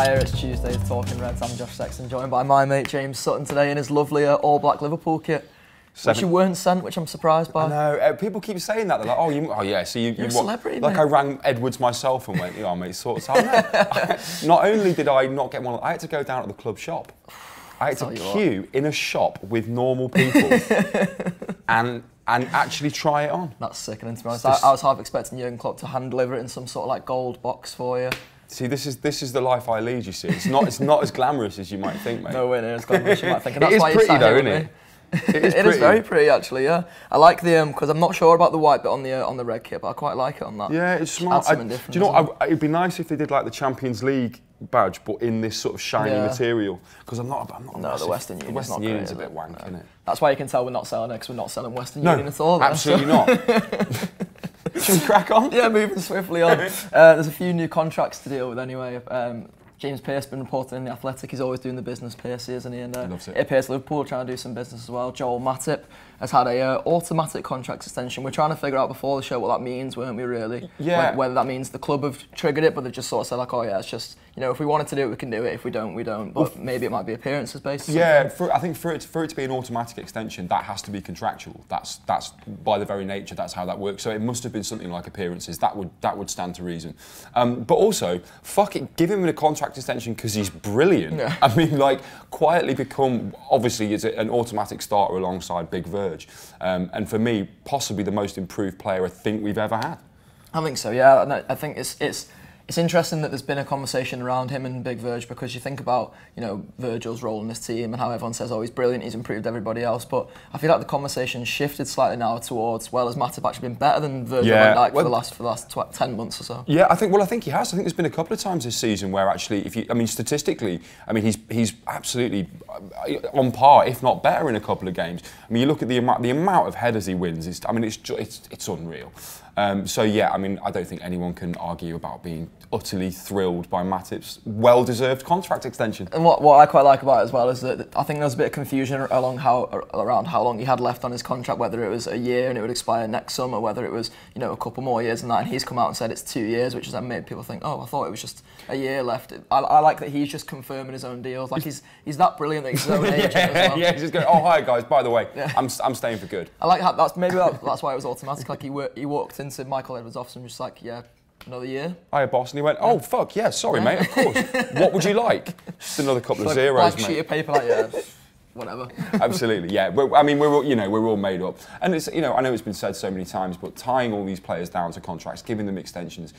Hiya, it's Tuesday, Talking Reds. I'm Josh Sexton, joined by my mate James Sutton today in his lovely all-black Liverpool kit. Which you weren't sent, which I'm surprised by. I know, people keep saying that. They're like, oh yeah, so you're a celebrity, like mate. I rang Edwards myself and went, yeah, mate, sort us out. Not only did I not get one, I had to go down to the club shop. I had to queue in a shop with normal people and actually try it on. That's sickening, to be honest. I was half expecting Jurgen Klopp to hand deliver it in some sort of like gold box for you. See, this is the life I lead. You see, it's not as glamorous as you might think, mate. No way near as glamorous as you might think. And It that's is why pretty you though, isn't it? It is very pretty, actually. Yeah, I like the because I'm not sure about the white bit on the red kit, but I quite like it on that. Yeah, it's smart. Adds something different. Do you know what? It'd be nice if they did like the Champions League badge, but in this sort of shiny material. Because I'm not. No, the Western Union. The Western Union's a bit wank, isn't it? That's why you can tell we're not selling it, because we're not selling Western Union at all. Absolutely not. Should we crack on? Yeah, moving swiftly on. There's a few new contracts to deal with anyway. James Pearce been reporting in The Athletic. He's always doing the business, Pearce, isn't he? And it appears Liverpool are trying to do some business as well. Joel Matip has had a automatic contract extension. We're trying to figure out before the show what that means, weren't we, really? Yeah. Whether that means the club have triggered it, but they've just sort of said, like, oh yeah, it's just, you know, if we wanted to do it, we can do it. If we don't, we don't. But maybe it might be appearances based. Yeah, I think for it to be an automatic extension, that has to be contractual. That's by the very nature, that's how that works. So it must have been something like appearances. That would stand to reason. But also, fuck it, give him a contract extension because he's brilliant. Yeah. I mean, like, quietly become, obviously, is an automatic starter alongside Big Verge. And for me, possibly the most improved player I think we've ever had. I think so, yeah. And I think it's interesting that there's been a conversation around him and Big Verge, because you think about, you know, Virgil's role in this team and how everyone says, oh, he's brilliant, he's improved everybody else. But I feel like the conversation shifted slightly now towards, well, has Matip actually been better than Virgil van Dijk for the last 10 months or so? Yeah, I think he has. I think there's been a couple of times this season where actually, statistically, he's absolutely on par, if not better, in a couple of games. I mean, you look at the amount of headers he wins. It's unreal. So yeah, I mean, I don't think anyone can argue about being utterly thrilled by Matip's well-deserved contract extension. And what I quite like about it as well is that I think there was a bit of confusion around how long he had left on his contract, whether it was a year and it would expire next summer, whether it was, you know, a couple more years than that. And he's come out and said it's 2 years, which has then made people think, oh, I thought it was just a year left. I like that he's just confirming his own deals. Like he's that brilliant that he's his own agent as well. Yeah, he's just going, oh hi guys, by the way, I'm staying for good. I like how that's why it was automatic. Like he walked into Michael Edwards' office and was just like, yeah, another year. Hiya boss, and he went, oh fuck yeah, sorry mate, of course. What would you like? Just another couple of zeros, like mate. Sheet of paper, like yeah, whatever. Absolutely, yeah. I mean, we're all made up, and it's, you know, I know it's been said so many times, but tying all these players down to contracts, giving them extensions,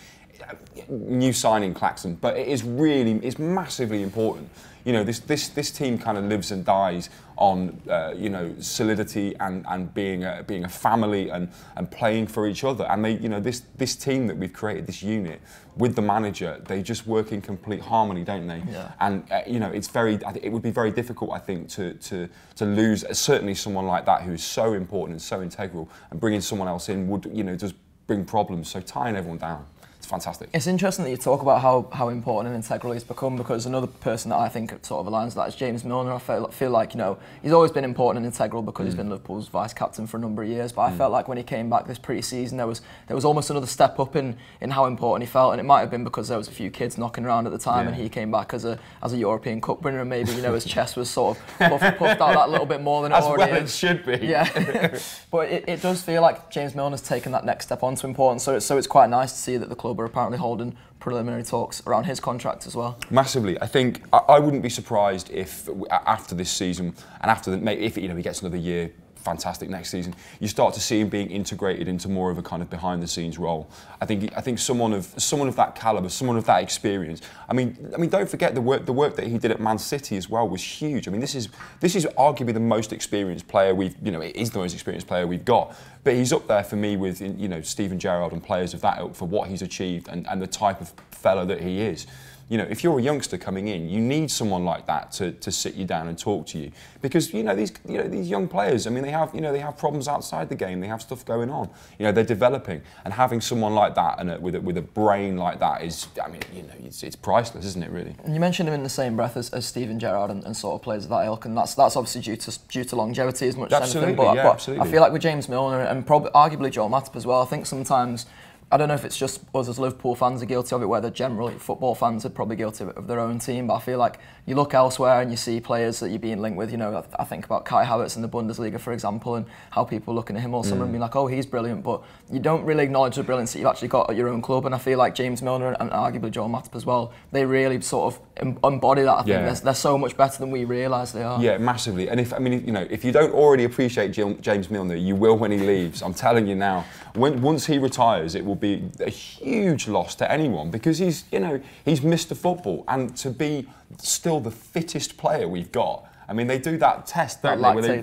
new signing Claxon, but it's massively important. You know, this team kind of lives and dies on you know, solidity and being a family and playing for each other. And they, you know, this team that we've created, this unit with the manager, they just work in complete harmony, don't they? Yeah. And you know, it would be very difficult, I think, to lose certainly someone like that who is so important and so integral, and bringing someone else in would, you know, just bring problems. So tying everyone down, fantastic. It's interesting that you talk about how important and integral he's become, because another person that I think sort of aligns with that is James Milner. I feel like, you know, he's always been important and integral because he's been Liverpool's vice captain for a number of years, but I felt like when he came back this pre-season there was almost another step up in how important he felt, and it might have been because there was a few kids knocking around at the time and he came back as a European Cup winner, and maybe, you know, his chest was sort of puffed out that little bit more than it already is. As well it should be. Yeah. But it does feel like James Milner's taken that next step onto importance, so it's quite nice to see that the club are apparently holding preliminary talks around his contract as well. Massively. I think I wouldn't be surprised if after this season and after if, you know, he gets another year, fantastic, next season, you start to see him being integrated into more of a kind of behind the scenes role. I think someone of that caliber, someone of that experience. I mean, don't forget the work that he did at Man City as well was huge. I mean, this is arguably the most experienced player it is the most experienced player we've got. But he's up there for me with, you know, Steven Gerrard and players of that ilk for what he's achieved and the type of fellow that he is. You know, if you're a youngster coming in, you need someone like that to sit you down and talk to you, because these young players. I mean, they have problems outside the game. They have stuff going on. You know, they're developing, and having someone like that and with a brain like that is, I mean, you know, it's priceless, isn't it? Really. And you mentioned him in the same breath as Steven Gerrard and sort of players of that ilk, and that's obviously due to longevity as much as anything. But absolutely. I feel like with James Milner and probably arguably Joel Matip as well, I think sometimes I don't know if it's just us as Liverpool fans are guilty of it, whether generally football fans are probably guilty of their own team, but I feel like you look elsewhere and you see players that you're being linked with, you know, I think about Kai Havertz in the Bundesliga, for example, and how people are looking at him or someone being like, oh, he's brilliant, but you don't really acknowledge the brilliance that you've actually got at your own club, and I feel like James Milner and arguably Joel Matip as well, they really sort of embody that. I think they're so much better than we realise they are. Yeah, massively. And if you don't already appreciate James Milner, you will when he leaves. I'm telling you now. Once he retires, it will be a huge loss to anyone, because he's Mr. Football, and to be still the fittest player we've got. I mean, they do that test, don't they?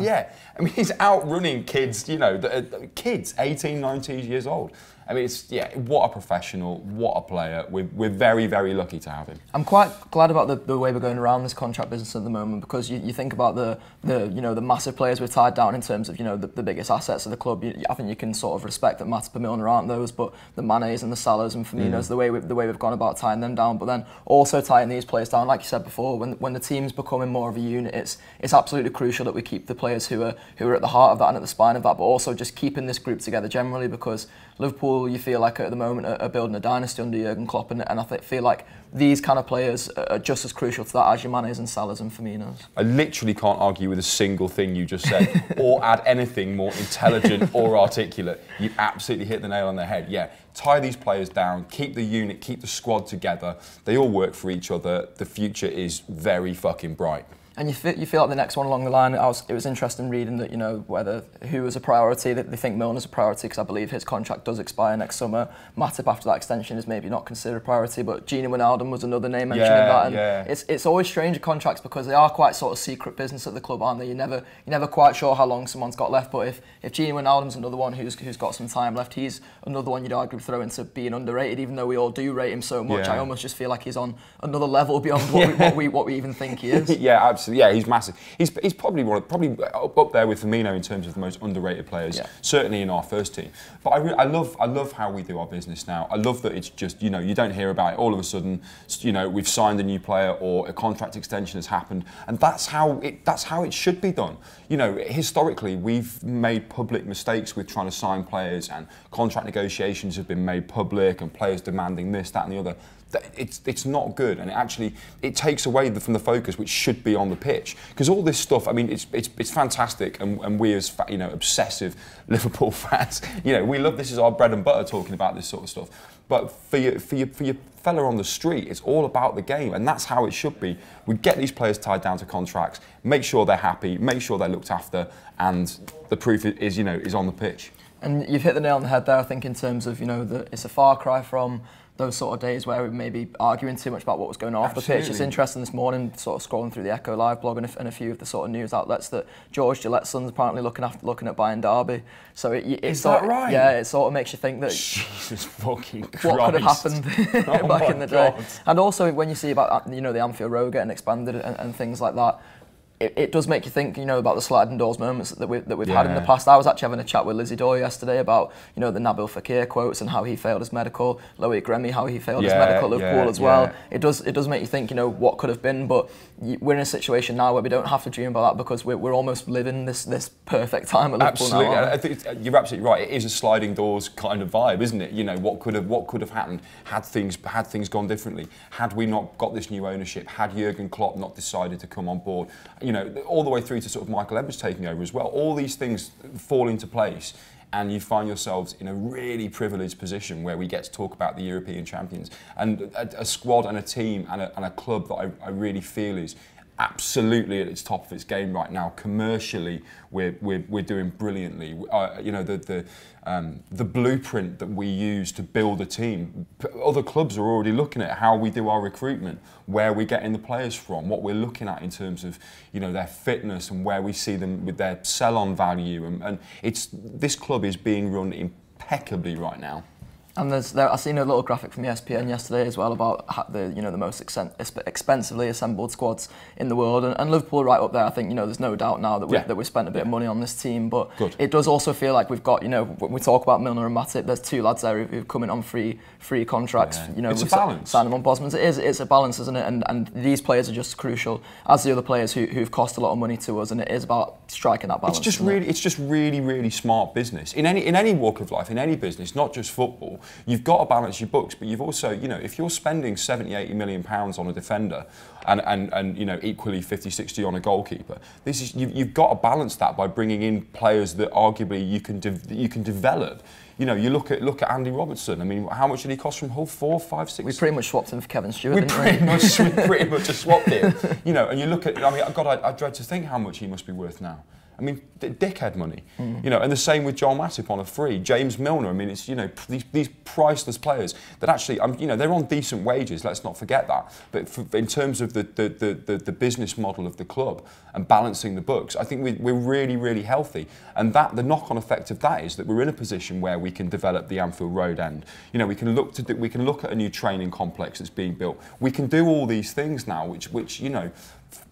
Yeah. I mean, he's outrunning kids, kids 18, 19 years old. I mean, what a professional, what a player. We're very, very lucky to have him. I'm quite glad about the way we're going around this contract business at the moment, because you think about the massive players we've tied down in terms of the biggest assets of the club. I think you can sort of respect that Matip and Milner aren't those, but the Manes and the Salahs and Firminos, the way we've gone about tying them down, but then also tying these players down, like you said before, when the team's becoming more of a unit, it's absolutely crucial that we keep the players who are at the heart of that and at the spine of that, but also just keeping this group together generally, because Liverpool, you feel like at the moment, are building a dynasty under Jurgen Klopp, and I feel like these kind of players are just as crucial to that as your Manes and Salahs and Firminos. I literally can't argue with a single thing you just said, or add anything more intelligent or articulate. You absolutely hit the nail on the head. Yeah, tie these players down, keep the unit, keep the squad together. They all work for each other. The future is very fucking bright. And you feel like the next one along the line, it was interesting reading that, whether who was a priority, that they think Milner's a priority, because I believe his contract does expire next summer. Matip, after that extension, is maybe not considered a priority, but Gini Wijnaldum was another name mentioned in that. And it's always strange contracts, because they are quite sort of secret business at the club, aren't they? You're never quite sure how long someone's got left, but if Gini Wijnaldum's another one who's got some time left, he's another one you'd arguably throw into being underrated, even though we all do rate him so much. I almost just feel like he's on another level beyond what we even think he is. Yeah, absolutely. Yeah, he's massive. He's probably up there with Firmino in terms of the most underrated players, certainly in our first team. But I love how we do our business now. I love that it's just, you don't hear about it all of a sudden, we've signed a new player or a contract extension has happened, and that's how it should be done. Historically, we've made public mistakes with trying to sign players, and contract negotiations have been made public, and players demanding this, that and the other. It's not good, and it takes away from the focus which should be on the pitch, because all this stuff, I mean, it's fantastic, and we as obsessive Liverpool fans, we love, this is our bread and butter, talking about this sort of stuff. But for your fella on the street, it's all about the game, and that's how it should be. We get these players tied down to contracts, make sure they're happy, make sure they're looked after, and the proof is on the pitch. And you've hit the nail on the head there, I think, in terms of that it's a far cry from those sort of days where we may be arguing too much about what was going on off the pitch. It's interesting this morning, sort of scrolling through the Echo Live blog and a few of the sort of news outlets, that George Gillette's son's apparently looking at buying Derby. So is that right? Yeah, it sort of makes you think that Jesus fucking Christ, what could have happened back in the day. And also when you see about the Anfield Road getting expanded and things like that, it does make you think, about the sliding doors moments that we've had in the past. I was actually having a chat with Lizzie Doyle yesterday about, the Nabil Fekir quotes and how he failed his medical, Loic Remy, how he failed his medical at Liverpool as well. It does make you think, what could have been, but we're in a situation now where we don't have to dream about that, because we're almost living this perfect time at Liverpool now. I think you're absolutely right. It is a sliding doors kind of vibe, isn't it? What could have happened had things gone differently? Had we not got this new ownership? Had Jurgen Klopp not decided to come on board? All the way through to sort of Michael Edwards taking over as well. All these things fall into place, and you find yourselves in a really privileged position where we get to talk about the European champions, and a squad and a team and a club that I really feel is absolutely at its top of its game right now. Commercially, we're doing brilliantly. The blueprint that we use to build a team, other clubs are already looking at how we do our recruitment, where we're getting the players from, what we're looking at in terms of their fitness and where we see them with their sell-on value, and this club is being run impeccably right now. And I seen a little graphic from ESPN yesterday as well about the the most expensively assembled squads in the world, and Liverpool are right up there. I think there's no doubt now that we spent a bit of money on this team, but it does also feel like we've got when we talk about Milner and Matip, there's two lads there who've come in on free contracts. It's a balance. Signing them on Bosman's. It's a balance, isn't it? And these players are just crucial as the other players who've cost a lot of money to us, and it is about striking that balance. It's just really smart business in any walk of life, in any business, not just football. You've got to balance your books, but you've also, if you're spending 70-80 million pounds on a defender and equally 50-60 on a goalkeeper, you've got to balance that by bringing in players that arguably you can develop. You look at Andy Robertson. I mean, how much did he cost from Hull? 4, 5, 6? We pretty much swapped him for Kevin Stewart. We pretty much just swapped him. And you look at. I mean, God, I dread to think how much he must be worth now. I mean, dickhead money. And the same with Joel Matip on a free. James Milner. I mean, it's these priceless players that actually, they're on decent wages. Let's not forget that. But in terms of the business model of the club and balancing the books, I think we're really healthy. And the knock-on effect of that is that we're in a position where we can develop the Anfield Road end. We can look at a new training complex that's being built. We can do all these things now, which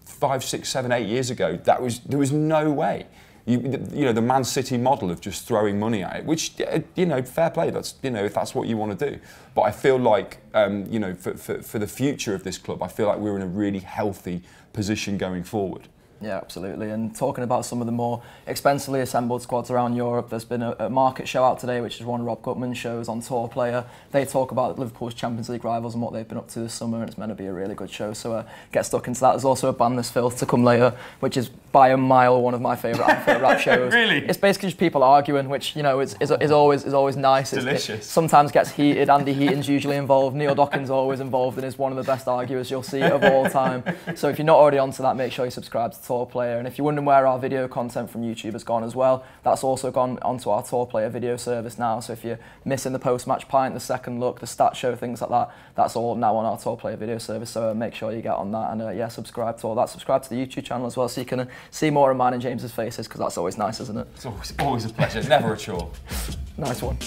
5, 6, 7, 8 years ago, there was no way. The Man City model of just throwing money at it, which fair play. That's if that's what you want to do. But I feel like for the future of this club, I feel like we're in a really healthy position going forward. Yeah, absolutely. And talking about some of the more expensively assembled squads around Europe, there's been a market show out today, which is one of Rob Gutman's shows on Tour Player. They talk about Liverpool's Champions League rivals and what they've been up to this summer, and it's meant to be a really good show. So get stuck into that. There's also a Ban This Filth to come later, which is by a mile one of my favourite rap shows. Really? It's basically just people arguing, which is always nice. Delicious. It sometimes gets heated. Andy Heaton's usually involved. Neil Dawkins always involved, and is one of the best arguers you'll see of all time. So if you're not already onto that, make sure you subscribe to Tour Player. And if you're wondering where our video content from YouTube has gone as well, that's also gone onto our Tour Player video service now. So if you're missing the post-match pint, the second look, the stat show, things like that, that's all now on our Tour Player video service. So make sure you get on that, and subscribe to all that. Subscribe to the YouTube channel as well, so you can see more of mine and James's faces, because that's always nice, isn't it? It's always a pleasure, never a chore. Nice one.